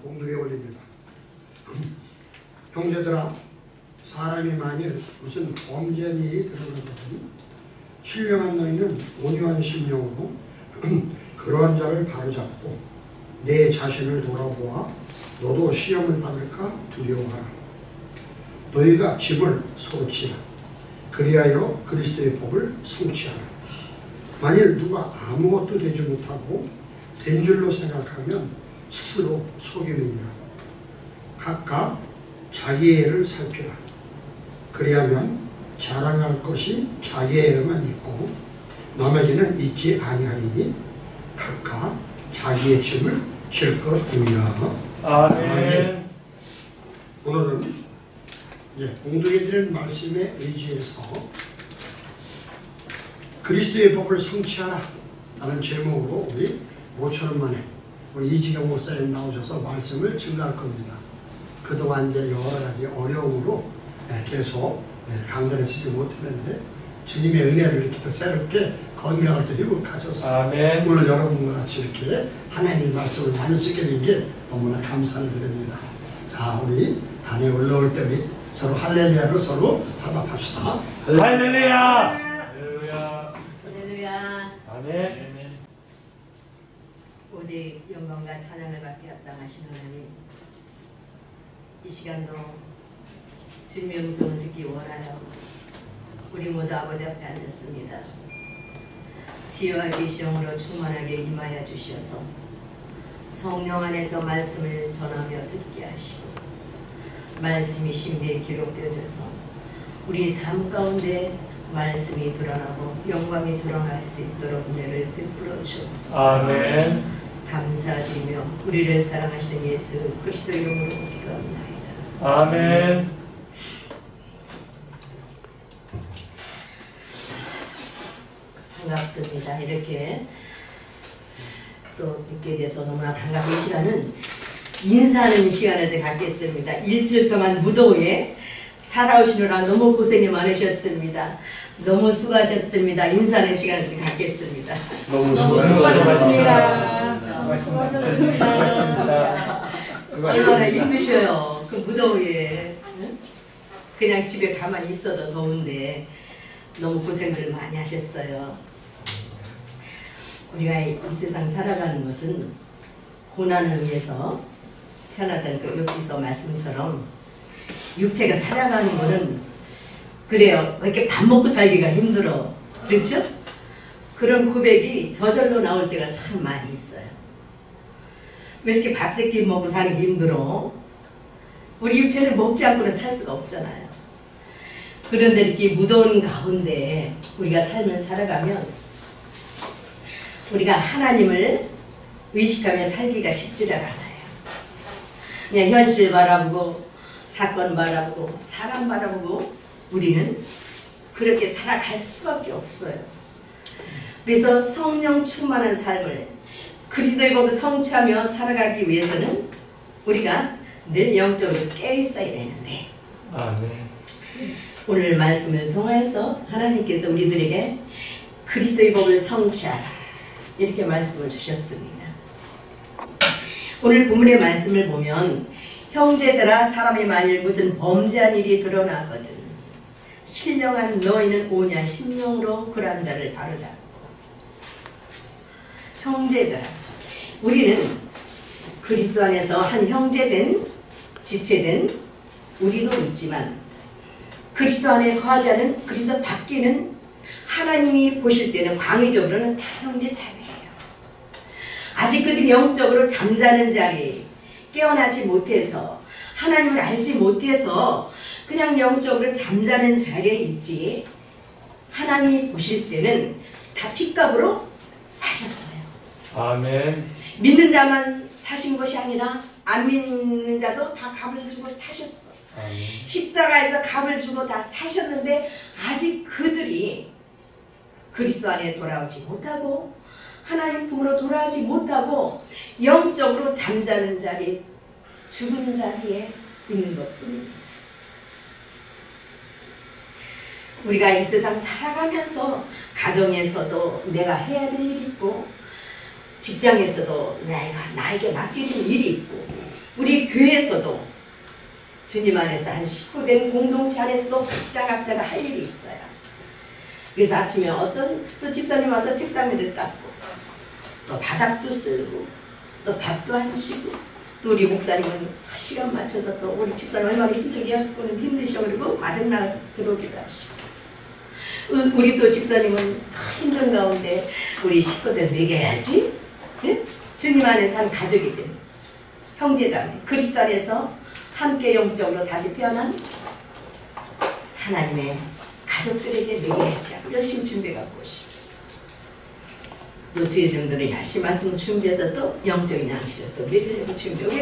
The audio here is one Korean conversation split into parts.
봉독에 올립니다. 형제들아, 사람이 만일 무슨 범죄한 일이 드러나거든 신령한 너희는 온유한 심령으로 그러한 자를 바로잡고 내 자신을 돌아보아 너도 시험을 받을까 두려워하라. 너희가 집을 서로 치라. 그리하여 그리스도의 법을 성취하라. 만일 누가 아무것도 되지 못하고 된 줄로 생각하면 스스로 속임이니라. 각각 자기의 애를 살피라. 그리하면 자랑할 것이 자기의 애만 있고 남에게는 있지 아니하리니 각각 자기의 짐을 질 것이니라. 아멘. 오늘은 공독해 드린 말씀에 의지해서 그리스도의 법을 성취하라 라는 제목으로 우리 5천원 만에 우리 이지경 목사님 나오셔서 말씀을 증거할 겁니다. 그동안 이제 여러 가지 어려움으로 계속 강단에 쓰지 못했는데 주님의 은혜를 이렇게 또 새롭게 건강을 또 회복하셔서 아멘. 오늘 여러분과 같이 이렇게 하나님 말씀을 많이 쓰게 된 게 너무나 감사를 드립니다. 자, 우리 단에 올라올 때 우리 서로 할렐루야로 서로 화답합시다. 할렐루야. 할렐루야. 할렐루야. 아멘. 오직 영광과 찬양을 받게 합당하시는 하나님, 이 시간도 주님의 음성을 듣기 원하여 우리 모두 아버지 앞에 앉았습니다. 지혜와 계시형으로 충만하게 임하여 주셔서 성령 안에서 말씀을 전하며 듣게 하시고 말씀이 신비에 기록되어져서 우리 삶 가운데 말씀이 드러나고 영광이 드러날 수 있도록 은혜를 베풀어 주옵소서. 아멘. 감사드리며 우리를 사랑하시는 예수 그리스도 이름으로 기도합니다. 아멘. 반갑습니다. 이렇게 또 뵙게 돼서 너무나 반갑고 이 시간은 인사하는 시간을 제가 갖겠습니다. 일주일 동안 무더위에 살아오시느라 너무 고생이 많으셨습니다. 너무 수고하셨습니다. 인사하는 시간을 지금 갖겠습니다. 너무 수고하셨습니다. 수고하셨습니다. 얼마나 힘드셔요. 그 무더위에 그냥 집에 가만히 있어도 더운데 너무 고생들 많이 하셨어요. 우리가 이 세상 살아가는 것은 고난을 위해서 태어났던 그 욥기서 말씀처럼 육체가 살아가는 거는 그래요. 이렇게 밥 먹고 살기가 힘들어. 그렇죠? 그런 고백이 저절로 나올 때가 참 많이 있어요. 왜 이렇게 밥 세끼 먹고 사는 게 힘들어? 우리 육체를 먹지 않고는 살 수가 없잖아요. 그런데 이렇게 무더운 가운데 우리가 삶을 살아가면 우리가 하나님을 의식하며 살기가 쉽지가 않아요. 그냥 현실 바라보고 사건 바라보고 사람 바라보고 우리는 그렇게 살아갈 수밖에 없어요. 그래서 성령 충만한 삶을 그리스도의 법을 성취하며 살아가기 위해서는 우리가 늘 영적으로 깨어있어야 되는데 아멘. 오늘 말씀을 통해서 하나님께서 우리들에게 그리스도의 법을 성취하라 이렇게 말씀을 주셨습니다. 오늘 본문의 말씀을 보면 형제들아 사람이 만일 무슨 범죄한 일이 드러나거든 신령한 너희는 온유한 심령으로 그러한 자를 바로잡고 형제들아 우리는 그리스도 안에서 한 형제된 지체된 우리도 있지만 그리스도 안에 거하지 않은 그리스도 밖에는 하나님이 보실 때는 광의적으로는 다 형제 자매예요. 아직 그들이 영적으로 잠자는 자리에 깨어나지 못해서 하나님을 알지 못해서 그냥 영적으로 잠자는 자리에 있지 하나님이 보실 때는 다 핏값으로 사셨어요. 아멘. 믿는 자만 사신 것이 아니라 안 믿는 자도 다 값을 주고 사셨어. 아멘. 십자가에서 값을 주고 다 사셨는데 아직 그들이 그리스도 안에 돌아오지 못하고 하나님 품으로 돌아오지 못하고 영적으로 잠자는 자리에 죽은 자리에 있는 것뿐입니다. 우리가 이 세상 살아가면서 가정에서도 내가 해야 될 일이 있고 직장에서도 나에게 맡겨진 일이 있고 우리 교회에서도 주님 안에서 한 식구된 공동체 안에서도 각자가 할 일이 있어요. 그래서 아침에 어떤 또 집사님 와서 책상 위를 닦고 또 바닥도 쓸고 또 밥도 하시고 또 우리 목사님은 시간 맞춰서 또 우리 집사님 얼마나 힘들게 하고는 힘드셔 그리고 마중 나가서 들어오기도 하시고 우리 또 집사님은 힘든 가운데 우리 식구들 먹여야지 네? 주님 안에서 한 가족이든 형제자매 그리스도 안에서 함께 영적으로 다시 태어난 하나님의 가족들에게 먹여야지 하고 열심히 준비해갖고 오시고 또 주의 정도는 열심히 말씀 준비해서 또 영적인 양식을 또 먹이려고 준비하고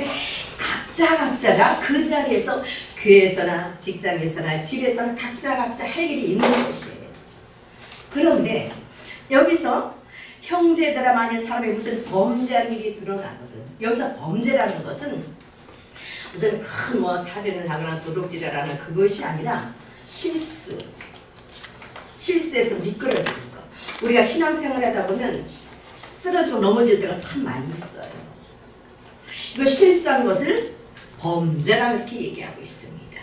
각자가 그 자리에서 교회에서나 직장에서나 집에서나 각자 할 일이 있는 것이에요. 그런데 여기서 형제들아 만약 사람이 무슨 범죄한 일이 드러나거든. 여기서 범죄라는 것은 무슨 큰 뭐 살인을 하거나 도둑질을 하는 그것이 아니라 실수에서 미끄러지는 거. 우리가 신앙생활 하다 보면 쓰러지고 넘어질 때가 참 많이 있어요. 이거 실수한 것을 범죄라고 이렇게 얘기하고 있습니다.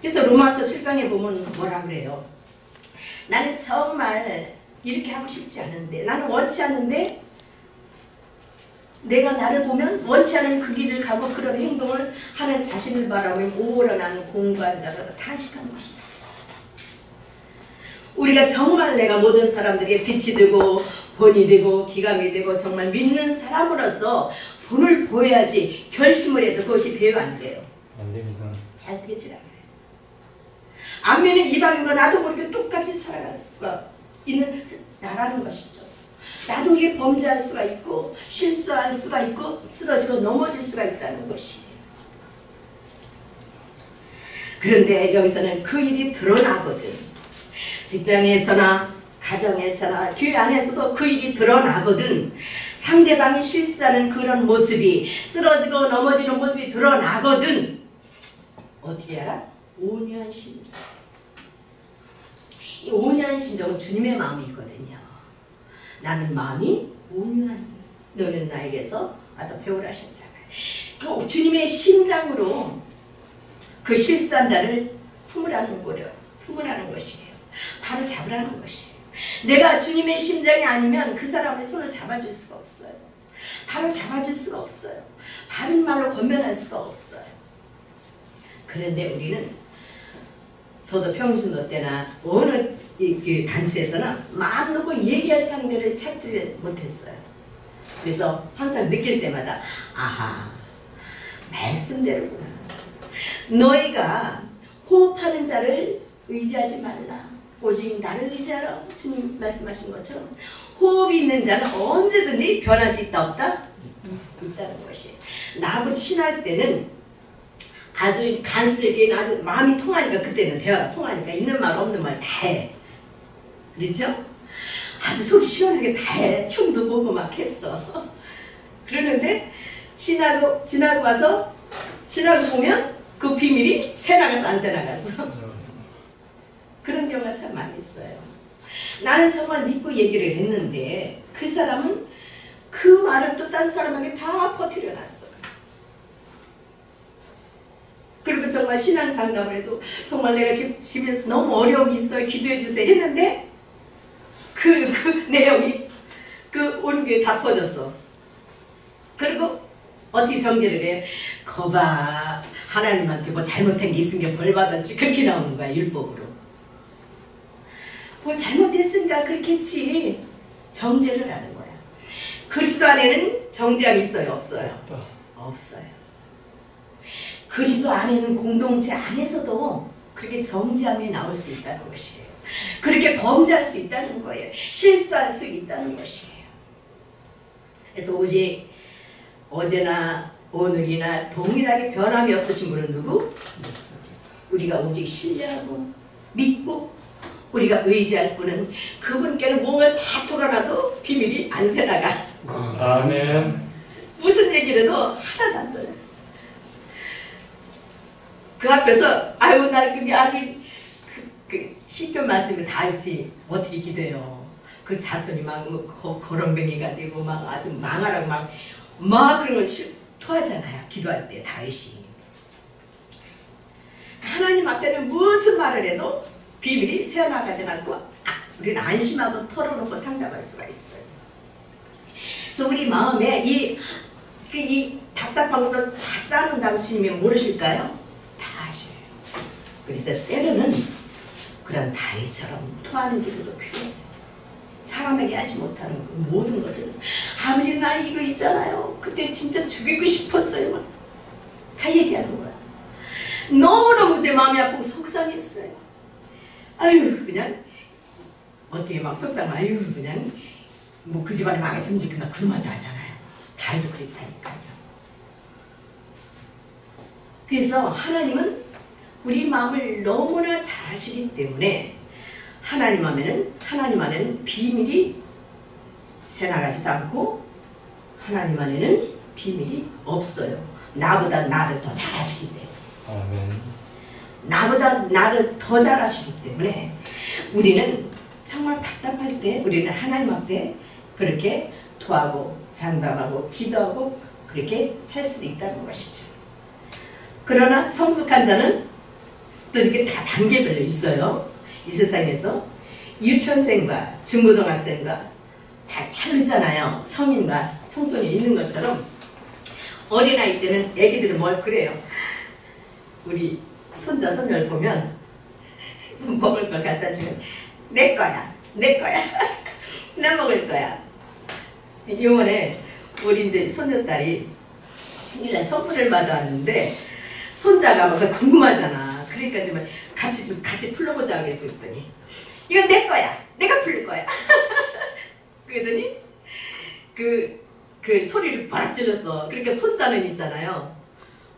그래서 로마서 7장에 보면 뭐라 그래요? 나는 정말 이렇게 하고 싶지 않은데 나는 원치 않는데 내가 나를 보면 원치 않은 그 길을 가고 그런 행동을 하는 자신을 바라보면 오호라 나는 공부한 자가 탄식한 것이 있어. 우리가 정말 내가 모든 사람들에게 빛이 되고 본이 되고 기감이 되고 정말 믿는 사람으로서 본을 보여야지 결심을 해도 그것이 배우 안 돼요. 안 됩니다. 잘 되질 않아요. 안면에 이방인과 나도 모르게 똑같이 살아갈 수가 있는 나라는 것이죠. 나도 이게 범죄할 수가 있고 실수할 수가 있고 쓰러지고 넘어질 수가 있다는 것이에요. 그런데 여기서는 그 일이 드러나거든. 직장에서나 가정에서나 교회 안에서도 그 일이 드러나거든. 상대방이 실수하는 그런 모습이 쓰러지고 넘어지는 모습이 드러나거든. 어떻게 알아? 온유한 심정. 이 온유한 심정은 주님의 마음이 있거든요. 나는 마음이 온유한 너는 나에게서 와서 배우라 하셨잖아요. 그 주님의 심장으로 그 실수한 자를 품으라는 것이에요. 바로 잡으라는 것이에요. 내가 주님의 심장이 아니면 그 사람의 손을 잡아줄 수가 없어요. 바로 잡아줄 수가 없어요. 바른 말로 권면할 수가 없어요. 그런데 우리는 저도 평신도 때나 어느 단체에서나 마음 놓고 얘기할 상대를 찾지 못했어요. 그래서 항상 느낄 때마다 아하 말씀대로구나. 너희가 호흡하는 자를 의지하지 말라. 오직 나를 의지하라. 주님 말씀하신 것처럼 호흡이 있는 자는 언제든지 변할 수 있다 없다? 있다는 것이. 나하고 친할 때는 아주 간슬게 아주 마음이 통하니까 그때는 대화가 통하니까 있는 말 없는 말 다 해. 그렇죠? 아주 속이 시원하게 다 해. 흉도 보고 막 했어. 그러는데 지나고 와서 지나고 보면 그 비밀이 새나가서 안 새나가서 그런 경우가 참 많이 있어요. 나는 정말 믿고 얘기를 했는데 그 사람은 그 말을 또 딴 사람에게 다 퍼뜨려 놨어. 그리고 정말 신앙 상담을 해도 정말 내가 집에 너무 어려움이 있어요. 기도해 주세요 했는데 그 내용이 그 온 교회 다 퍼졌어. 그리고 어떻게 정리를 해? 거봐 하나님한테 뭐 잘못한 게 있으면 벌 받았지. 그렇게 나오는 거야 율법으로. 뭐 잘못했으니까 그렇게 했지. 정죄를 하는 거야. 그리스도 안에는 정죄함이 있어요? 없어요? 없어요. 그리스도 안에는 공동체 안에서도 그렇게 정죄함이 나올 수 있다는 것이에요. 그렇게 범죄할 수 있다는 거예요. 실수할 수 있다는 것이에요. 그래서 오직 어제나 오늘이나 동일하게 변함이 없으신 분은 누구? 우리가 오직 신뢰하고 믿고 우리가 의지할 분은 그분께는 뭔가 다 풀어놔도 비밀이 안 새나가. 아멘. 무슨 얘기를 해도 하나도 안 들어요. 그 앞에서 아유 나 그게 아주 그 시편 말씀을 다 알지 어떻게 기도해요. 그 자손이 막 거렁뱅이가 되고 막 아주 망하라고 막 그런 걸 토하잖아요. 기도할 때 다윗이. 하나님 앞에는 무슨 말을 해도 비밀이 새어나가지 않고 우리는 안심하고 털어놓고 상담할 수가 있어요. 그래서 우리 마음에 이 답답한 것을 다 쌓는다고 주님이 모르실까요? 다 아셔요. 그래서 때로는 그런 다윗처럼 토하는 기도도 필요해요. 사람에게 하지 못하는 그 모든 것을 아버지 나 이거 있잖아요. 그때 진짜 죽이고 싶었어요. 다 얘기하는 거야. 너무너무 내 마음이 아프고 속상했어요. 아유 그냥 어떻게 막 속상 아유 그냥 뭐 그 집안에 망했으면 좋겠다 그런 말도 하잖아요. 다윗도 그랬다니까요. 그래서 하나님은 우리 마음을 너무나 잘 아시기 때문에 하나님 안에는 비밀이 새나가지도 않고 하나님 안에는 비밀이 없어요. 나보다 나를 더 잘 아시기 때문에. 아멘. 나보다 나를 더 잘 아시기 때문에 우리는 정말 답답할 때 우리는 하나님 앞에 그렇게 토하고 상담하고 기도하고 그렇게 할 수도 있다는 것이죠. 그러나 성숙한 자는 또 이렇게 다 단계별로 있어요. 이 세상에서 유치원생과 중고등학생과 다 다르잖아요. 성인과 청소년이 있는 것처럼 어린아이 때는 애기들은 뭘 그래요. 우리 손자 손녀를 보면 먹을 걸 갖다 주면 내 거야 내 거야 나 먹을 거야. 이번에 우리 이제 손녀딸이 생일날 선물을 받아왔는데 손자가 막 궁금하잖아. 그러니까 좀 같이 풀러보자 하겠더니 이건 내 거야 내가 풀 거야. 그러더니 그 소리를 바락 질렀어. 그러니까 손자는 있잖아요.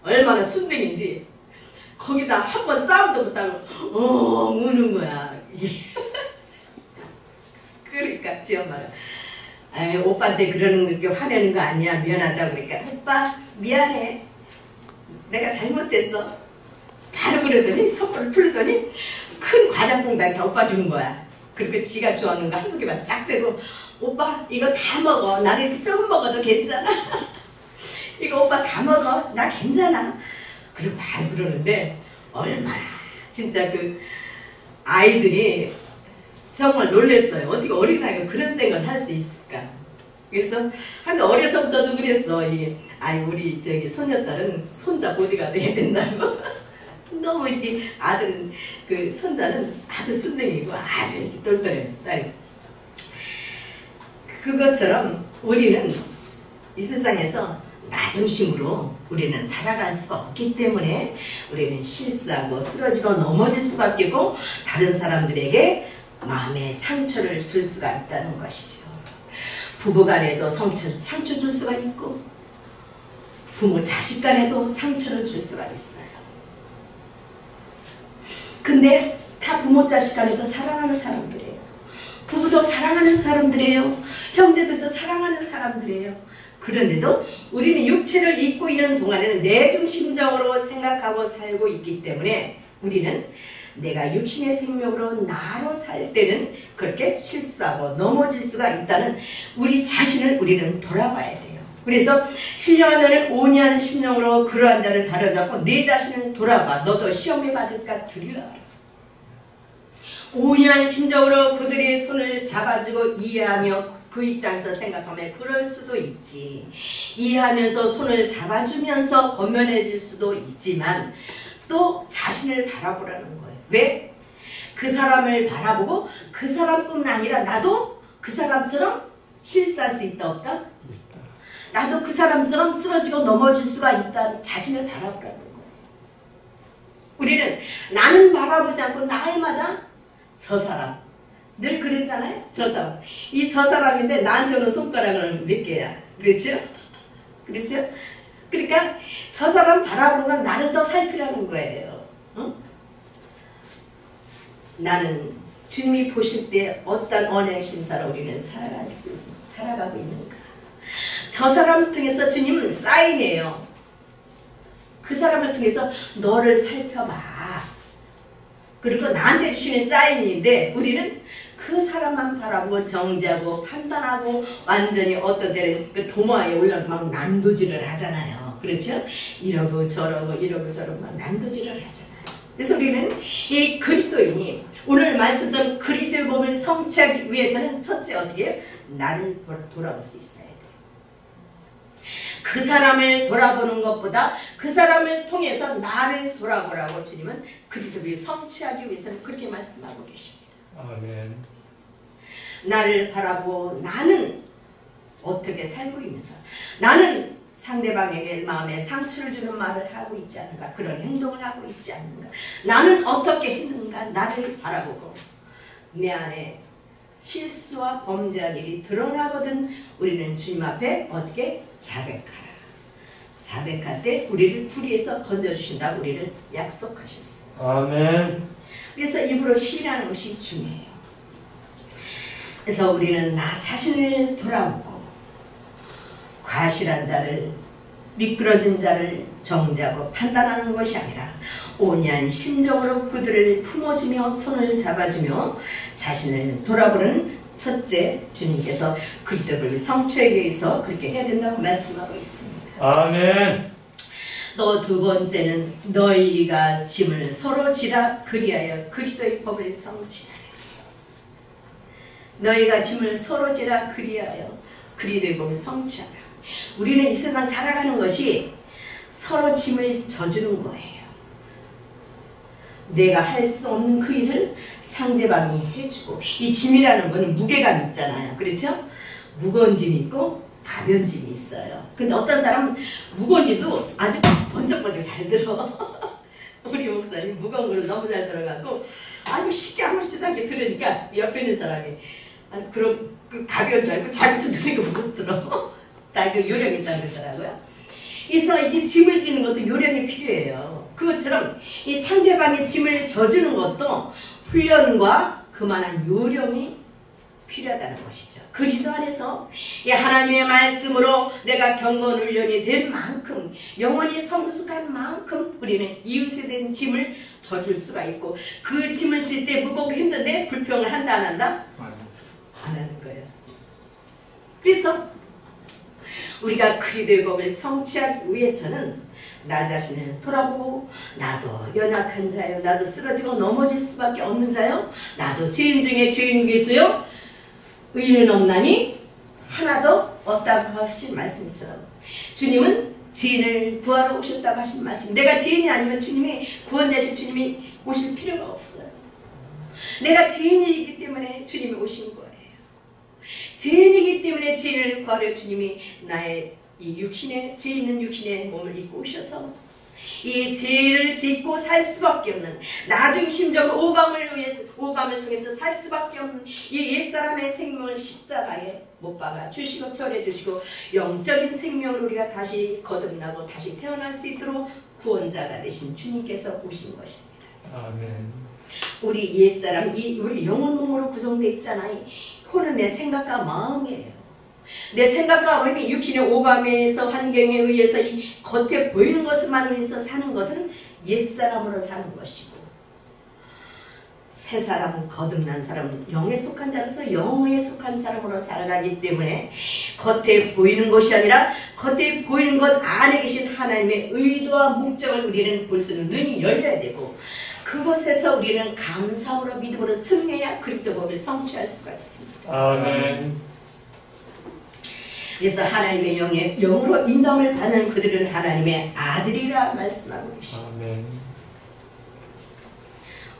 얼마나 순둥인지 거기다 한 번 싸움도 못하고 우는 거야. 그러니까 지 엄마가 오빠한테 그러는 게 화내는 거 아니야 미안하다고 그러니까 오빠 미안해 내가 잘못했어 바로 그러더니 선물을 풀더니 큰 과자봉다리 오빠 준 거야. 그리고 지가 좋아하는 거 한두 개만 딱 빼고 오빠 이거 다 먹어 나는 이렇게 조금 먹어도 괜찮아. 이거 오빠 다 먹어 나 괜찮아. 그리고 바로 그러는데 얼마나 진짜 그 아이들이 정말 놀랬어요. 어떻게 어린아이가 그런 생각을 할 수 있을까. 그래서 한 어려서부터도 그랬어. 우리 저기 손녀딸은 손자 보디가드 해야 된다고. 너무 이렇게 아들은 그 손자는 아주 순둥이고 아주 이렇게 똘똘해요. 그것처럼 우리는 이 세상에서 나 중심으로 우리는 살아갈 수가 없기 때문에 우리는 실수하고 쓰러지고 넘어질 수밖에 없고 다른 사람들에게 마음에 상처를 줄 수가 있다는 것이죠. 부부 간에도 상처 줄 수가 있고 부모 자식 간에도 상처를 줄 수가 있어요. 근데 다 부모 자식 간에도 사랑하는 사람들이에요. 부부도 사랑하는 사람들이에요. 형제들도 사랑하는 사람들이에요. 그런데도 우리는 육체를 입고 있는 동안에는 내 중심적으로 생각하고 살고 있기 때문에 우리는 내가 육신의 생명으로 나로 살 때는 그렇게 실수하고 넘어질 수가 있다는 우리 자신을 우리는 돌아봐야 돼요. 그래서 신령한 너는 온유한 심령으로 그러한 자를 바로잡고 내 자신을 돌아봐. 너도 시험에 받을까 두려워하라. 온유한 심정으로 그들의 손을 잡아주고 이해하며 그 입장에서 생각하면 그럴 수도 있지. 이해하면서 손을 잡아주면서 건면해질 수도 있지만 또 자신을 바라보라는 거예요. 왜? 그 사람을 바라보고 그 사람뿐만 아니라 나도 그 사람처럼 실수할 수 있다 없다? 나도 그 사람처럼 쓰러지고 넘어질 수가 있다. 자신을 바라보라는 거예요. 우리는 나는 바라보지 않고 날마다 저 사람 늘 그러잖아요. 저 사람 이 저 사람인데 나한테 오는 손가락은 몇 개야. 그렇죠? 그렇죠? 그러니까 저 사람 바라보는 나를 더 살피라는 거예요. 응? 나는 주님이 보실 때 어떤 언행 심사로 우리는 살아가고 있는가. 저 사람을 통해서 주님은 사인이에요. 그 사람을 통해서 너를 살펴봐. 그리고 나한테 주시는 사인인데 우리는 그 사람만 바라보고 정죄하고 판단하고 완전히 어떤 때는 그 도마에 올라 막 난도질을 하잖아요. 그렇죠? 이러고 저러고 막 난도질을 하잖아요. 그래서 우리는 이 그리스도인이 오늘 말씀처럼 그리스도의 몸을 성취하기 위해서는 첫째 어떻게 해요? 나를 돌아볼 수 있어야 돼요. 그 사람을 돌아보는 것보다 그 사람을 통해서 나를 돌아보라고 주님은 그리스도를 성취하기 위해서는 그렇게 말씀하고 계십니다. 아멘. 나를 바라보고 나는 어떻게 살고 있는가? 나는 상대방에게 마음에 상처를 주는 말을 하고 있지 않는가? 그런 행동을 하고 있지 않는가? 나는 어떻게 했는가? 나를 바라보고 내 안에 실수와 범죄한 일이 드러나거든 우리는 주님 앞에 어떻게 자백하라. 자백할 때 우리를 불의에서 건져주신다고 우리를 약속하셨어요. 아멘. 그래서 입으로 시인하는 것이 중요해요. 그래서 우리는 나 자신을 돌아보고 과실한 자를 미끄러진 자를 정죄하고 판단하는 것이 아니라 온유한 심정으로 그들을 품어주며 손을 잡아주며 자신을 돌아보는 첫째 주님께서 그리스도를 성취하기 위해서 그렇게 해야 된다고 말씀하고 있습니다. 아멘. 또 두 번째는 너희가 짐을 서로 지라 그리하여 그리스도의 법을 성취하라. 너희가 짐을 서로 지라 그리하여 그리스도의 법을 성취하라. 우리는 이 세상 살아가는 것이 서로 짐을 져주는 거예요. 내가 할 수 없는 그 일을 상대방이 해주고, 이 짐이라는 거는 무게감 있잖아요. 그렇죠? 무거운 짐이 있고 가벼운 짐이 있어요. 근데 어떤 사람은 무거운 짐도 아주 번쩍번쩍 잘 들어. 우리 목사님 무거운 걸 너무 잘 들어가고 아주 쉽게 아무렇지도 않게 들으니까 옆에 있는 사람이 그럼 그 가벼운 줄 알고 자기도 들으니까 못 들어. 다 그 요령이 있다고 그러더라고요. 그래서 이게 짐을 지는 것도 요령이 필요해요. 그것처럼 이 상대방의 짐을 져주는 것도 훈련과 그만한 요령이 필요하다는 것이죠. 그리스도 안에서 이 하나님의 말씀으로 내가 경건 훈련이 된 만큼, 영원히 성숙한 만큼 우리는 이웃에 대한 짐을 져줄 수가 있고, 그 짐을 질 때 무겁고 힘든데 불평을 한다 안 한다? 안 하는 거예요. 그래서 우리가 그리스도의 법을 성취하기 위해서는 나 자신을 돌아보고 나도 연약한 자요, 나도 쓰러지고 넘어질 수밖에 없는 자요, 나도 죄인 중에 죄인 계수요, 의인은 없나니 하나도 없다고 하신 말씀처럼 주님은 죄인을 구하러 오셨다고 하신 말씀. 내가 죄인이 아니면 주님이 구원자신 주님이 오실 필요가 없어요. 내가 죄인이기 때문에 주님이 오신 거예요. 죄인이기 때문에 죄인을 구하려 주님이 나의 이 육신의, 죄 있는 육신의 몸을 입고 오셔서 이 죄를 짓고 살 수밖에 없는, 나중심적으로 오감을 통해서 살 수밖에 없는 이 옛사람의 생명을 십자가에 못 박아 주시고 처리해 주시고 영적인 생명을 우리가 다시 거듭나고 다시 태어날 수 있도록 구원자가 되신 주님께서 오신 것입니다. 아멘. 우리 옛사람, 우리 영혼 몸으로 구성되어 있잖아요. 혼은 내 생각과 마음이에요. 내 생각과 마음이 육신의 오감에서 환경에 의해서 이 겉에 보이는 것만 위해서 사는 것은 옛사람으로 사는 것이고, 새 사람, 거듭난 사람은 영에 속한 자로서 영에 속한 사람으로 살아가기 때문에 겉에 보이는 것이 아니라 겉에 보이는 것 안에 계신 하나님의 의도와 목적을 우리는 볼 수 있는 눈이 열려야 되고, 그곳에서 우리는 감사함으로 믿음으로 승리해야 그리스도 법을 성취할 수가 있습니다. 아멘. 그래서 하나님의 영으로 인도함을 받는 그들은 하나님의 아들이라 말씀하고 계십니다. 아멘.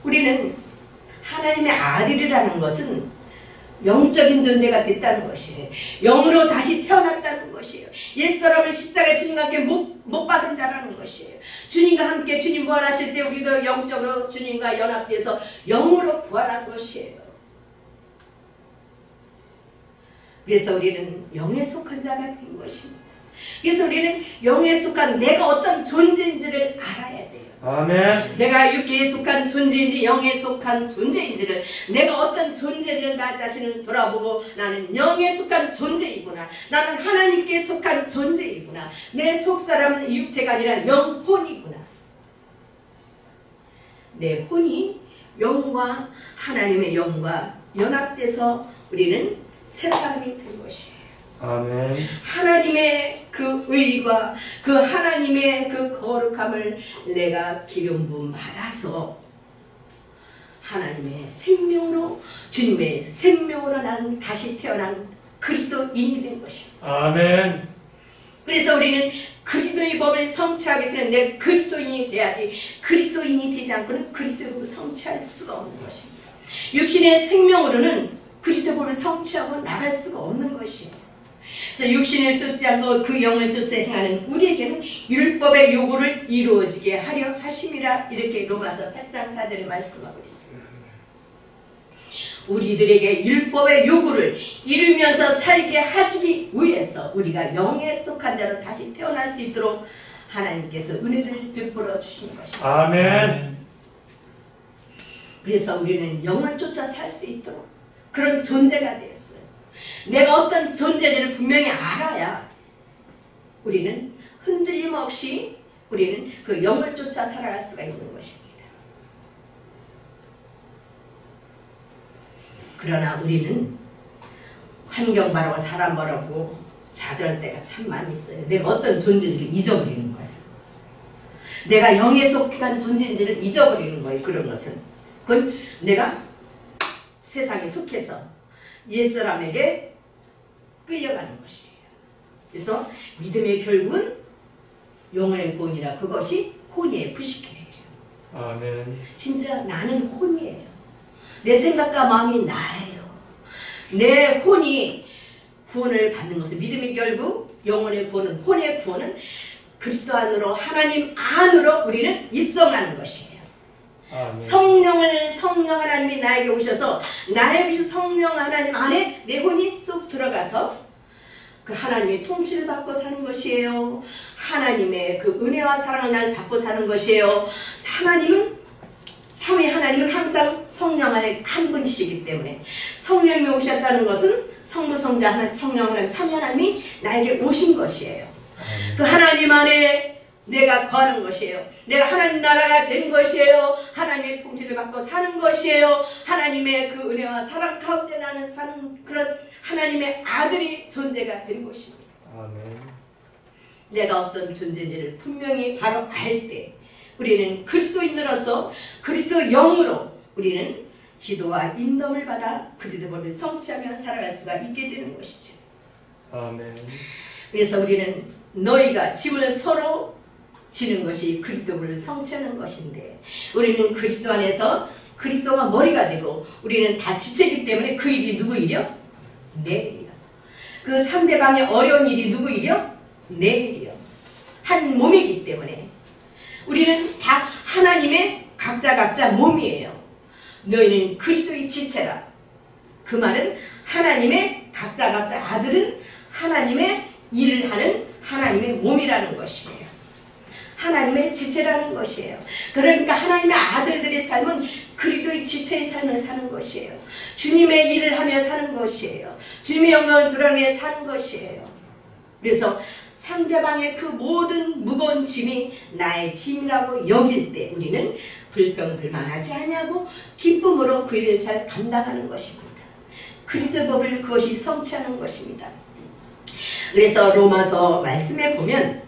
우리는 하나님의 아들이라는 것은 영적인 존재가 됐다는 것이에요. 영으로 다시 태어났다는 것이에요. 옛사람을 십자가에 주님과 함께 못 박은 자라는 것이에요. 주님과 함께 주님 부활하실 때 우리도 영적으로 주님과 연합돼서 영으로 부활한 것이에요. 그래서 우리는 영에 속한 자가 된 것입니다. 그래서 우리는 영에 속한 내가 어떤 존재인지를 알아야 돼요. 아멘. 내가 육계에 속한 존재인지 영에 속한 존재인지를, 내가 어떤 존재를 나 자신을 돌아보고 나는 영에 속한 존재이구나, 나는 하나님께 속한 존재이구나, 내 속사람은 육체가 아니라 영혼이구나. 내 혼이 영과 하나님의 영과 연합돼서 우리는 새 사람이 된 것이에요. 아멘. 하나님의 그 의와 그 하나님의 그 거룩함을 내가 기름 부음 받아서 하나님의 생명으로 주님의 생명으로 난 다시 태어난 그리스도인이 된 것입니다. 아멘. 그래서 우리는 그리스도의 법을 성취하기 위해서는 내 그리스도인이 돼야지 그리스도인이 되지 않고는 그리스도의 법을 성취할 수가 없는 것입니다. 육신의 생명으로는 그리스도의 법을 성취하고 나갈 수가 없는 것이에요. 그래서 육신을 쫓지 않고 그 영을 쫓아 행하는 우리에게는 율법의 요구를 이루어지게 하려 하심이라 이렇게 로마서 8장 4절에 말씀하고 있습니다. 우리들에게 율법의 요구를 이루면서 살게 하시기 위해서 우리가 영에 속한 자로 다시 태어날 수 있도록 하나님께서 은혜를 베풀어 주신 것입니다. 아멘. 그래서 우리는 영을 쫓아 살 수 있도록 그런 존재가 되었어요. 내가 어떤 존재인지를 분명히 알아야 우리는 흔들림 없이 우리는 그 영을 쫓아 살아갈 수가 있는 것입니다. 그러나 우리는 환경 바라고 사람 바라고 좌절 때가 참 많이 있어요. 내가 어떤 존재인지를 잊어버리는 거예요. 내가 영에 속한 존재인지를 잊어버리는 거예요. 그런 것은 그건 내가 세상에 속해서 옛사람에게 끌려가는 것이에요. 그래서 믿음의 결국은 영혼의 구원이라 그것이 혼이에요. 부식해요. 아멘. 진짜 나는 혼이에요. 내 생각과 마음이 나예요. 내 혼이 구원을 받는 것은 믿음이 결국 영혼의 구원은 혼의 구원은 그리스도 안으로 하나님 안으로 우리는 입성하는 것이에요. 아멘. 성령 하나님이 나에게 오셔서 나에게 오신 성령 하나님 안에 내 혼이 쏙 들어가서 그 하나님의 통치를 받고 사는 것이에요. 하나님의 그 은혜와 사랑을 날 받고 사는 것이에요. 삼위 하나님은 항상 성령 안에 한 분이시기 때문에 성령이 오셨다는 것은 성부, 성자, 성령 하나님, 삼위 하나님이 나에게 오신 것이에요. 그 하나님 안에 내가 거하는 것이에요. 내가 하나님 나라가 되는 것이에요. 하나님의 통치를 받고 사는 것이에요. 하나님의 그 은혜와 사랑 가운데 나는 사는 그런 하나님의 아들이 존재가 된 것입니다. 아멘. 내가 어떤 존재인지를 분명히 바로 알 때 우리는 그리스도인으로서 그리스도 영으로 우리는 지도와 인도를 받아 그리스도의 법을 성취하며 살아갈 수가 있게 되는 것이죠. 아멘. 그래서 우리는 너희가 짐을 서로 지는 것이 그리스도를 성취하는 것인데 우리는 그리스도 안에서 그리스도가 머리가 되고 우리는 다 지체이기 때문에 그 일이 누구 일이요? 내 일이요. 그 상대방의 어려운 일이 누구 일이요? 내 일이요. 한 몸이기 때문에 우리는 다 하나님의 각자 몸이에요. 너희는 그리스도의 지체라. 그 말은 하나님의 각자 아들은 하나님의 일을 하는 하나님의 몸이라는 것이에요. 하나님의 지체라는 것이에요. 그러니까 하나님의 아들들의 삶은 그리스도의 지체의 삶을 사는 것이에요. 주님의 일을 하며 사는 것이에요. 주님의 영광을 드러내며 사는 것이에요. 그래서 상대방의 그 모든 무거운 짐이 나의 짐이라고 여길 때 우리는 불평불만하지 아니하고 기쁨으로 그 일을 잘 감당하는 것입니다. 그리스도의 법을 그것이 성취하는 것입니다. 그래서 로마서 말씀에 보면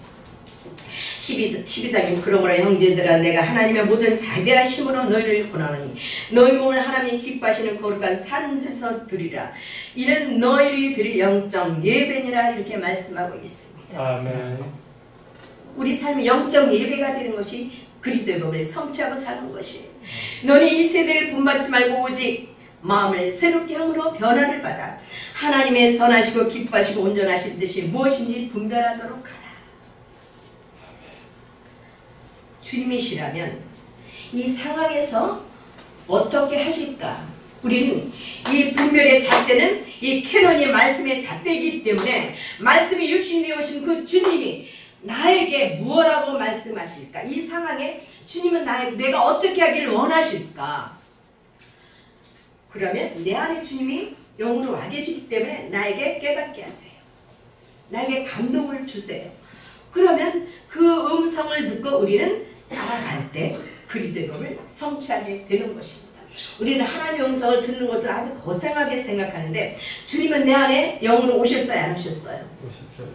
12장에 그러므로 형제들아 내가 하나님의 모든 자비하심으로 너희를 권하노니 너희 몸을 하나님 기뻐하시는 거룩한 산제서 드리라. 이는 너희들이 드릴 영적 예배니라 이렇게 말씀하고 있습니다. 아멘. 우리 삶의 영적 예배가 되는 것이 그리스도의 법을 성취하고 사는 것이에요. 너는 이 세대를 본받지 말고 오직 마음을 새롭게 함으로 변화를 받아 하나님의 선하시고 기뻐하시고 온전하신 뜻이 무엇인지 분별하도록 하라. 주님이시라면 이 상황에서 어떻게 하실까? 우리는 이 분별의 잣대는 이 캐논이 말씀의 잣대이기 때문에 말씀이 육신되어 오신 그 주님이 나에게 무엇라고 말씀하실까? 이 상황에 주님은 내가 어떻게 하기를 원하실까? 그러면 내 안에 주님이 영으로 와 계시기 때문에 나에게 깨닫게 하세요. 나에게 감동을 주세요. 그러면 그 음성을 듣고 우리는 따라갈 때 그리스도의 법을 성취하게 되는 것입니다. 우리는 하나님의 음성을 듣는 것을 아주 거창하게 생각하는데 주님은 내 안에 영으로 오셨어요? 안 오셨어요? 오셨어요.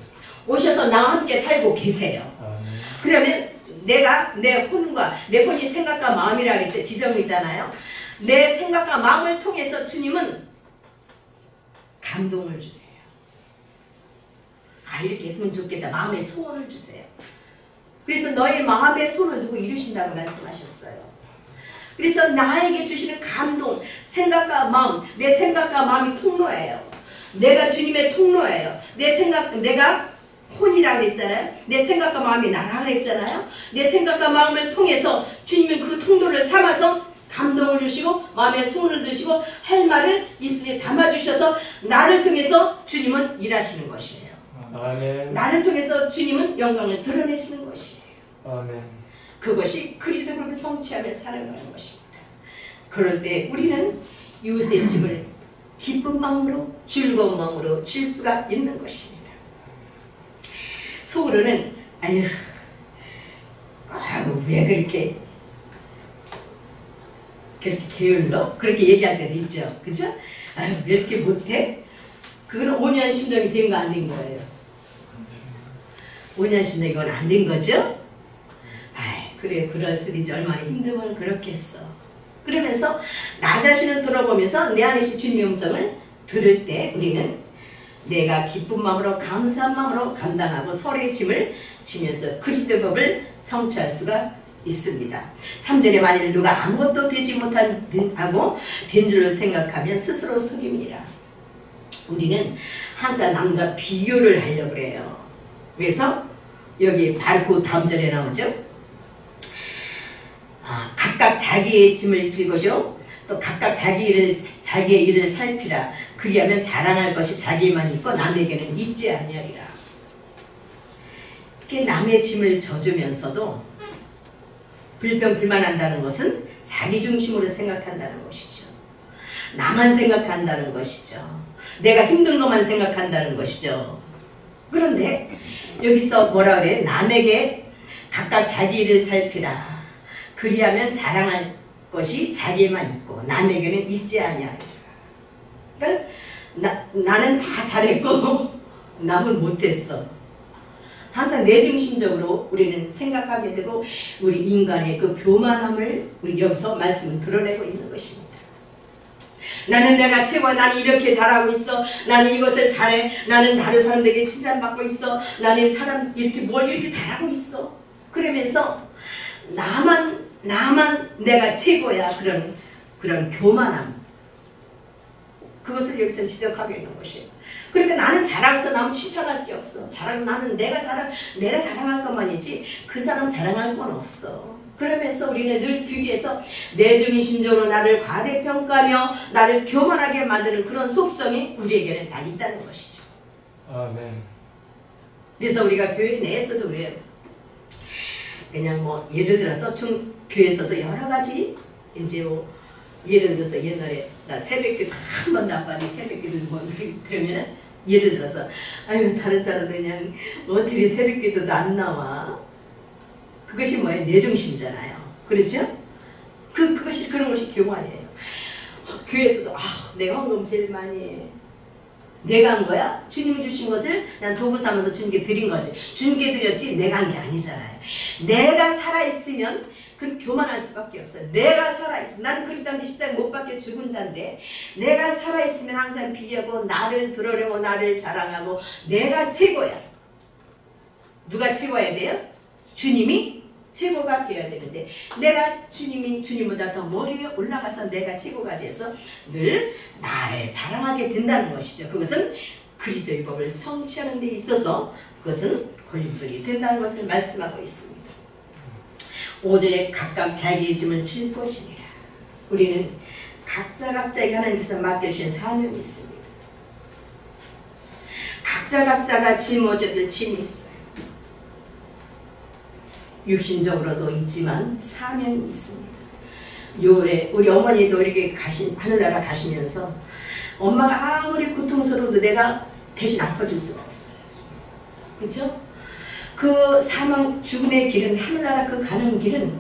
오셔서 나와 함께 살고 계세요. 아멘. 그러면 내가 내 혼과 내 혼이 생각과 마음이라 그랬죠. 지정이잖아요. 내 생각과 마음을 통해서 주님은 감동을 주세요. 아, 이렇게 했으면 좋겠다. 마음의 소원을 주세요. 그래서 너의 마음의 손을 두고 이루신다고 말씀하셨어요. 그래서 나에게 주시는 감동, 생각과 마음, 내 생각과 마음이 통로예요. 내가 주님의 통로예요. 내가 혼이라고 그랬잖아요. 내 생각과 마음이 나라 그랬잖아요. 내 생각과 마음을 통해서 주님은 그 통로를 삼아서 감동을 주시고 마음에 손을 드시고 할 말을 입술에 담아주셔서 나를 통해서 주님은 일하시는 것이에요. 아멘. 나를 통해서 주님은 영광을 드러내시는 것이에요. 아멘. 그것이 그리스도를 성취하며 살아가는 것입니다. 그럴 때 우리는 이웃의 집을 기쁜 마음으로 즐거운 마음으로 질 수가 있는 것입니다. 속으로는 아유 왜 그렇게 게을러? 그렇게 얘기할 때도 있죠. 그죠? 아유 왜 이렇게 못해? 그거는 온유한 심정이 된 거 안 된 거예요. 온유한 심정이 그건 안 된 거죠? 아이 그래 그럴수리지 얼마나 힘들면 그렇겠어. 그러면서 나 자신을 돌아보면서 내 안에 계신 주님의 음성을 들을 때 우리는 내가 기쁜 마음으로 감사한 마음으로 감당하고 서로의 짐을 지면서 그리스도의 법을 성취할 수가 있습니다. 3절에 만일 누가 아무것도 되지 못하고 된 줄로 생각하면 스스로 속임이니라. 우리는 항상 남과 비교를 하려고 그래요. 그래서 여기 바로 그 다음 절에 나오죠. 각각 자기의 짐을 질것이요 또 각각 자기의 일을 살피라. 그리하면 자랑할 것이 자기만 있고 남에게는 있지 아니하리라. 이렇게 남의 짐을 져주면서도 불평불만한다는 것은 자기 중심으로 생각한다는 것이죠. 나만 생각한다는 것이죠. 내가 힘든 것만 생각한다는 것이죠. 그런데 여기서 뭐라 그래? 남에게 각각 자기 일을 살피라. 그리하면 자랑할 것이 자기만 있고 남에게는 있지 아니하리라. 그러니까 나는 다 잘했고 남은 못했어. 항상 내중심적으로 우리는 생각하게 되고 우리 인간의 그 교만함을 우리 여기서 말씀은 드러내고 있는 것입니다. 나는 내가 최고야. 나는 이렇게 잘하고 있어. 나는 이것을 잘해. 나는 다른 사람들에게 칭찬받고 있어. 나는 사람 이렇게 뭘 이렇게 잘하고 있어. 그러면서 나만 내가 최고야. 그런 교만함. 그것을 여기서 지적하고 있는 것이에요. 그러니까 나는 잘하고 있어. 나는 칭찬할 게 없어. 나는 내가 자랑할 것만이지 그 사람 자랑할 건 없어. 그러면서 우리는 늘 비교해서 내중심적으로 나를 과대평가하며 나를 교만하게 만드는 그런 속성이 우리에게는 다 있다는 것이죠. 아멘. 그래서 우리가 교회 내에서도 그래요. 그냥 뭐 예를 들어서 교회에서도 여러 가지 이제 뭐 예를 들어서 옛날에 나 새벽기도 한 번도 안 받니 새벽기도 뭐 그러면은 예를 들어서 아유 다른 사람들 그냥 어떻게 새벽기도도 안 나와. 그것이 뭐예요? 내중심이잖아요. 그렇죠? 그런 것이 교만이에요. 교회에서도 내가 헌금 제일 많이 해. 내가 한 거야? 주님이 주신 것을 난 도구 삼아서 주님께 드린 거지. 주님께 드렸지 내가 한 게 아니잖아요. 내가 살아있으면 그 교만할 수밖에 없어요. 내가 살아있으면 나는 그리스도한테 십자가 못 박혀 죽은 자인데 내가 살아있으면 항상 비교하고 나를 드러내고 나를 자랑하고 내가 최고야. 누가 최고야 돼요? 주님이 최고가 되어야 되는데 내가 주님보다 더 머리에 올라가서 내가 최고가 돼서 늘 나를 자랑하게 된다는 것이죠. 그것은 그리스도의 법을 성취하는 데 있어서 그것은 걸림돌이 된다는 것을 말씀하고 있습니다. 5절에 각각 자기의 짐을 질 것이니라. 우리는 각자에게 하나님께서 맡겨주신 사명이 있습니다. 각자가 짊어져질 짐이 있어요. 육신적으로도 있지만 사명이 있습니다. 요래 우리 어머니도 이렇게 하늘나라 가시면서 엄마가 아무리 고통스러워도 내가 대신 아파줄 수가 없어요. 그렇죠? 그 사망 죽음의 길은 하늘나라 그 가는 길은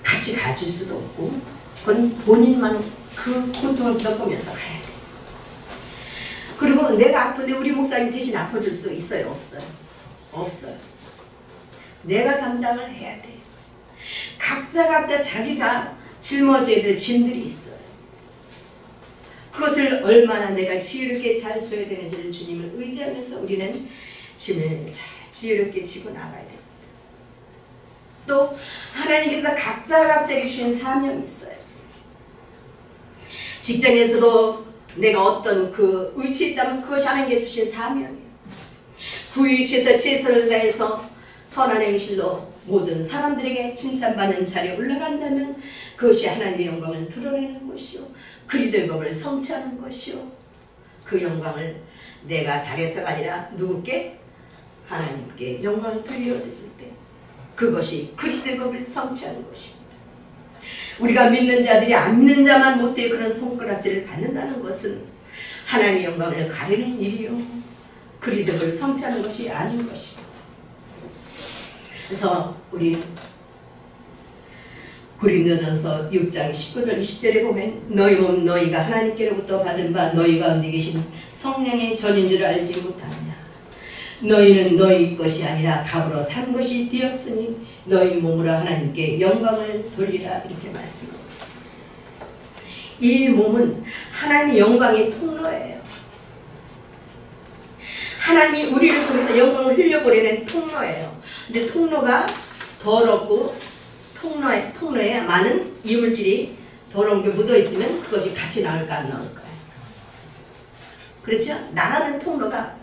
같이 가줄 수도 없고 그건 본인만 그 고통을 겪으면서 가야 돼. 그리고 내가 아픈데 우리 목사님 대신 아파줄 수 있어요? 없어요? 없어요. 내가 감당을 해야 돼. 각자 자기가 짊어져야 될 짐들이 있어요. 그것을 얼마나 내가 지혜롭게 잘 져야 되는지를 주님을 의지하면서 우리는 짐을 잘 지혜롭게 지고 나가야 됩니다. 또 하나님께서 각자에게 주신 사명이 있어요. 직장에서도 내가 어떤 그 위치에 있다면 그것이 하나님께서 주신 사명이에요. 그 위치에서 최선을 다해서 선한 행실로 모든 사람들에게 칭찬받는 자리에 올라간다면 그것이 하나님의 영광을 드러내는 것이요, 그리스도의 법을 성취하는 것이요, 그 영광을 내가 잘해서가 아니라 누구께? 하나님께 영광을 돌려드릴 때 그것이 그리스도의 법을 성취하는 것입니다. 우리가 믿는 자들이 안 믿는 자만 못해 그런 손가락질을 받는다는 것은 하나님의 영광을 가리는 일이요, 그리스도의 법을 성취하는 것이 아닌 것입니다. 그래서 우리 고린도전서 6장 19절 20절에 보면 너희 몸 너희가 하나님께로부터 받은 바 너희 가운데 계신 성령의 전인 줄 알지 못하느냐. 너희는 너희 것이 아니라 값으로 산 것이 되었으니 너희 몸으로 하나님께 영광을 돌리라, 이렇게 말씀하고 있습니다. 이 몸은 하나님의 영광의 통로예요. 하나님이 우리를 통해서 영광을 흘려보내는 통로예요. 근데 통로가 더럽고 통로에 많은 이물질이 더러운 게 묻어 있으면 그것이 같이 나올까 안 나올까요? 그렇죠? 나라는 통로가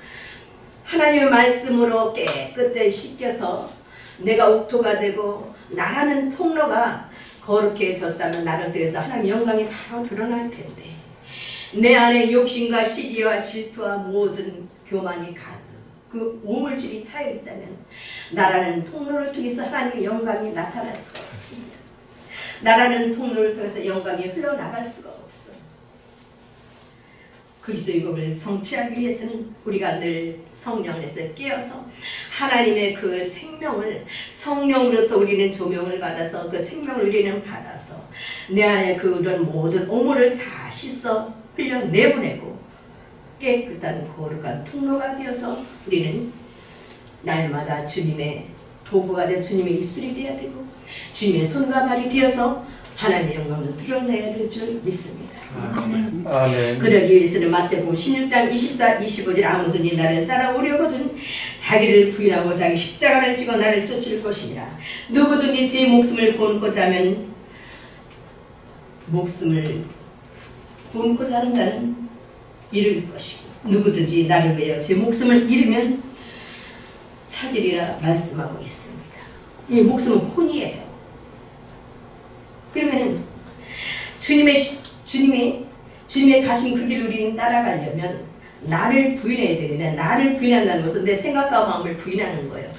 하나님의 말씀으로 깨끗하게 씻겨서 내가 옥토가 되고, 나라는 통로가 거룩해졌다면 나를 통해서 하나님의 영광이 바로 드러날 텐데, 내 안에 욕심과 시기와 질투와 모든 교만이 가득 그 오물질이 차여 있다면 나라는 통로를 통해서 하나님의 영광이 나타날 수가 없습니다. 나라는 통로를 통해서 영광이 흘러나갈 수가 없어요. 그리스도의 법을 성취하기 위해서는 우리가 늘 성령 안에서 깨어서 하나님의 그 생명을, 성령으로부터 우리는 조명을 받아서 그 생명을 우리는 받아서 내 안에 그런 모든 오물을 다 씻어 흘려내보내고 깨끗한 거룩한 통로가 되어서 우리는 날마다 주님의 도구가 되어 주님의 입술이 되어야 되고 주님의 손과 발이 되어서 하나님의 영광을 드러내야 될 줄 믿습니다. 아멘. 그러기 위해서는 마태복음 16장 24, 25절 아무든지 나를 따라오려거든 자기를 부인하고 자기 십자가를 지고 나를 쫓을 것이니라. 누구든지 제 목숨을 구원고자 하면 목숨을 구원고자 하는 자는 잃을 것이고 누구든지 나를 위하여 제 목숨을 잃으면 찾으리라 말씀하고 있습니다. 이 목숨은 혼이에요. 그러면은 주님의 가신 그 길을 우리는 따라가려면 나를 부인해야 되는데, 나를 부인한다는 것은 내 생각과 마음을 부인하는 거예요.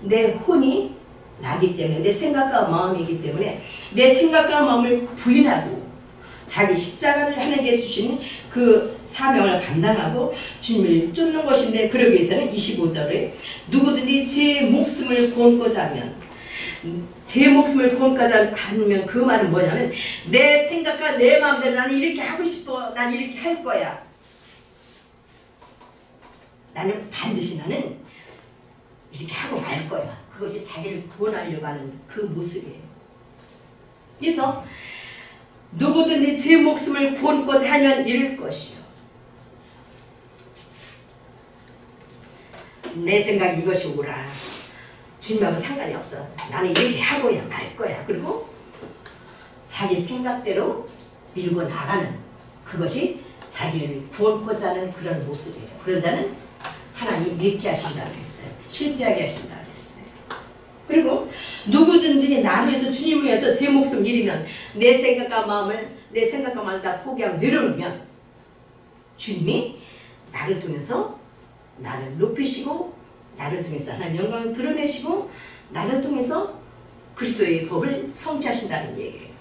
내 혼이 나기 때문에, 내 생각과 마음이기 때문에 내 생각과 마음을 부인하고 자기 십자가를 하나님께 주시는 그 사명을 감당하고 주님을 쫓는 것인데, 그러기 위해서는 25절에 누구든지 제 목숨을 구원고자 하면, 제 목숨을 구원고자 하면 그 말은 뭐냐면 내 생각과 내 마음대로 나는 이렇게 하고 싶어, 난 이렇게 할 거야, 나는 반드시 나는 이렇게 하고 말 거야. 그것이 자기를 구원하려고 하는 그 모습이에요. 그래서 누구든지 제 목숨을 구원고자 하면 잃을 것이요. 내 생각 이것이 옳아, 주님하고 상관이 없어, 나는 이렇게 하고야 말 거야. 그리고 자기 생각대로 밀고 나가는 그것이 자기를 구원고자 하는 그런 모습이에요. 그런 자는 하나님 잃게 하신다고 했어요. 실패하게 하신다고 했어요. 그리고 누구든지 나를 위해서, 주님을 위해서 제 목숨을 잃으면, 내 생각과 마음을 다 포기하고 내려놓으면 주님이 나를 통해서 나를 높이시고 나를 통해서 하나님 영광을 드러내시고 나를 통해서 그리스도의 법을 성취하신다는 얘기예요.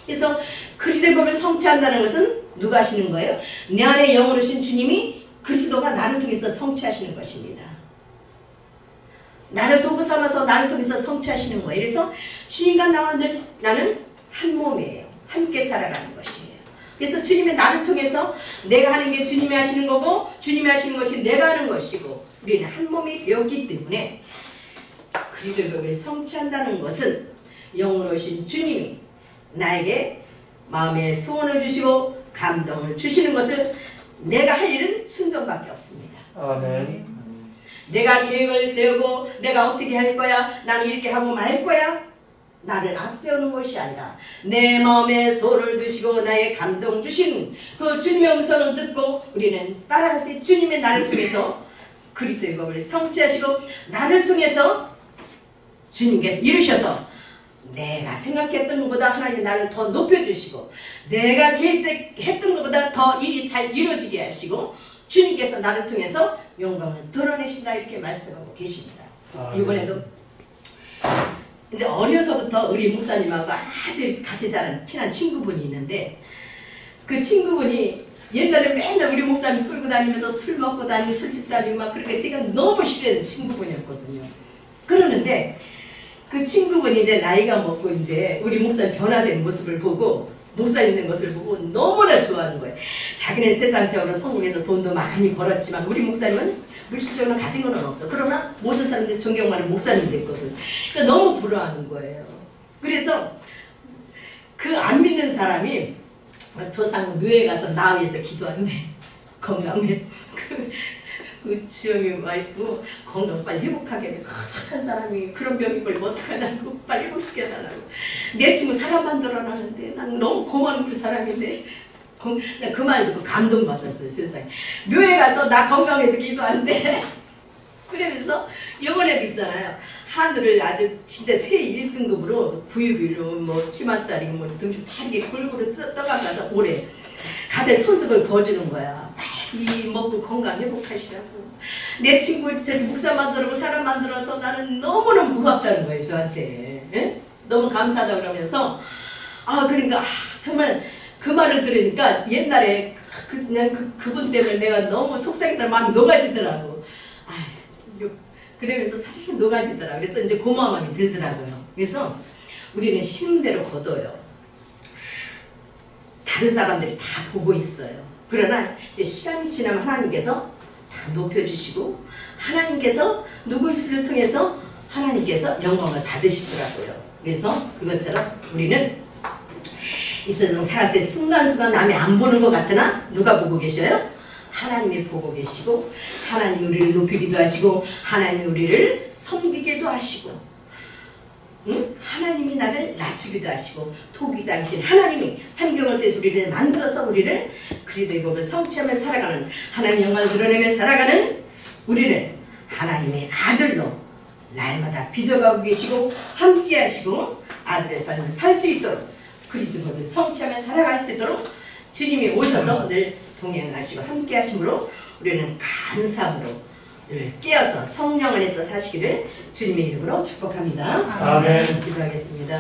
그래서 그리스도의 법을 성취한다는 것은 누가 하시는 거예요? 내 안에 영으로 오신 주님이, 그리스도가 나를 통해서 성취하시는 것입니다. 나를 도구 삼아서 나를 통해서 성취하시는 거예요. 그래서 주님과 나는 한 몸이에요. 함께 살아가는 것이에요. 그래서 주님의 나를 통해서 내가 하는 게 주님이 하시는 거고 주님이 하시는 것이 내가 하는 것이고 우리는 한 몸이 되었기 때문에 그리스도를 성취한다는 것은 영원하신 주님이 나에게 마음의 소원을 주시고 감동을 주시는 것을 내가 할 일은 순종밖에 없습니다. 아멘. 내가 계획을 세우고 내가 어떻게 할 거야, 나는 이렇게 하고 말 거야, 나를 앞세우는 것이 아니라 내 마음에 소를 두시고 나의 감동 주신 그 주님의 음성을 듣고 우리는 따라갈 때 주님의 나를 통해서 그리스도의 법을 성취하시고 나를 통해서 주님께서 이루셔서 내가 생각했던 것보다 하나님 나를 더 높여주시고 내가 계획했던 것보다 더 일이 잘 이루어지게 하시고 주님께서 나를 통해서 영광을 드러내신다 이렇게 말씀하고 계십니다. 이번에도 이제 어려서부터 우리 목사님하고 아주 같이 자란 친한 친구분이 있는데 그 친구분이 옛날에 맨날 우리 목사님 끌고 다니면서 술 먹고 다니고 술집 다니고 막 그렇게 제가 너무 싫어하는 친구분이었거든요. 그러는데 그 친구분이 이제 나이가 먹고 이제 우리 목사님 변화된 모습을 보고 목사님 된 것을 보고 너무나 좋아하는 거예요. 자기는 세상적으로 성공해서 돈도 많이 벌었지만 우리 목사님은 물질적으로 가진 건 없어. 그러나 모든 사람들이 존경하는 목사님 됐거든. 그러니까 너무 부러워하는 거예요. 그래서 그 안 믿는 사람이 조상 묘에 가서 나 위해서 기도한대. 건강해. 그 주영이 와이프 건강 빨리 회복하게 돼. 착한 사람이 그런 병이 걸리면 어떡하냐고 빨리 회복시켜달라고. 내 친구 사람 만들어놨는데 난 너무 고마운 그 사람인데 그 말 듣고 감동받았어요. 세상에. 묘에 가서 나 건강해서 기도한대. 그러면서 이번에도 있잖아요. 하늘을 아주 진짜 최 1등급으로 구유비로 뭐 치맛살이 뭐 등심 다 이렇게 골고루 떠가면서 오래 가대 손수건을 거주는 거야. 빨리 먹고 건강 회복하시라고. 내 친구 저기 목사 만들고 사람 만들어서 나는 너무너무 고맙다는 거예요. 저한테. 에? 너무 감사하다 그러면서 그러니까 정말 그 말을 들으니까 옛날에 그냥 그분 때문에 내가 너무 속상했던 마음이 녹아지더라고. 그러면서 사실은 녹아지더라고. 그래서 이제 고마운 마음이 들더라고요. 그래서 우리는 쉬는 대로 거둬요. 다른 사람들이 다 보고 있어요. 그러나 이제 시간이 지나면 하나님께서 다 높여주시고 하나님께서 누구 입술을 통해서 하나님께서 영광을 받으시더라고요. 그래서 그것처럼 우리는 이 세상 살아갈 때 순간순간 남이 안 보는 것 같으나 누가 보고 계셔요? 하나님이 보고 계시고 하나님이 우리를 높이기도 하시고 하나님이 우리를 섬기기도 하시고 하나님이 나를 낮추기도 하시고 토기장신 하나님이 환경을 통해서 우리를 만들어서 우리를 그리스도의 법을 성취하며 살아가는 하나님의 영광을 드러내며 살아가는 우리를 하나님의 아들로 날마다 빚어가고 계시고 함께 하시고 아들의 삶을 살 수 있도록 그리스도의 법을 성취하며 살아갈 수 있도록 주님이 오셔서 늘 동행하시고 함께 하심으로 우리는 감사함으로 늘 깨어서 성령 안에서 사시기를 주님의 이름으로 축복합니다. 아멘. 기도하겠습니다.